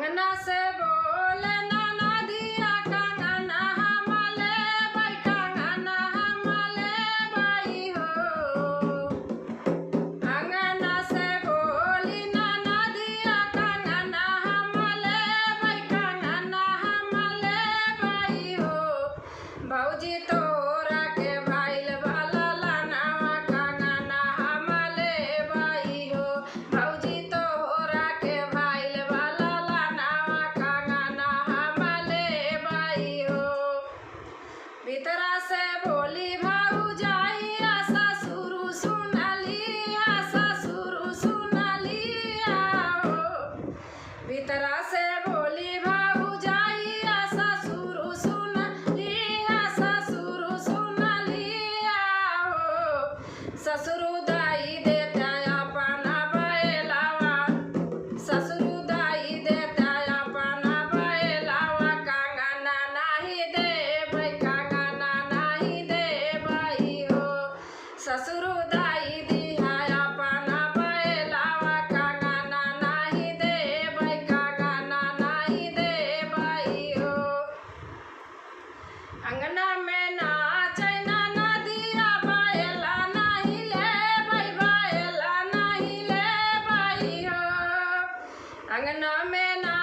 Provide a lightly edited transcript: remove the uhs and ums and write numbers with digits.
अंगना से बोले नाना दिया कंगना हमले भाई कंगना हमले भाई हो। अंगना से बोली नाना दिया कंगना हमले भाई कंगना हमले भाई हो। भौजी तोरा के भाईल वाला लानावा कंगना हमले भाई हो। भौजी तोरा के भाईल वाला लानावा कंगना हमले भाई हो। भीतरा से बोली भौजाई आशा शुरू सुनली आशा शुरू सुनली आओ। भीतरा से बोली भौजाई आशा शुरू सुनली आशा शुरू सुनली आओ। ससुरु दाई देता अपना बैलावा ससुरु दाई देता अपना बैलावा कंगना नाही देबै कंगना नाही देबै हो। ससुरु दाई दिहा अपना बैलावा कंगना नाही देबै कंगना नाही देबै हो। अंगना में नाचै नाना दिया बैला नहीं लेबै बैला नहीं लेबै हो। अंगना में ना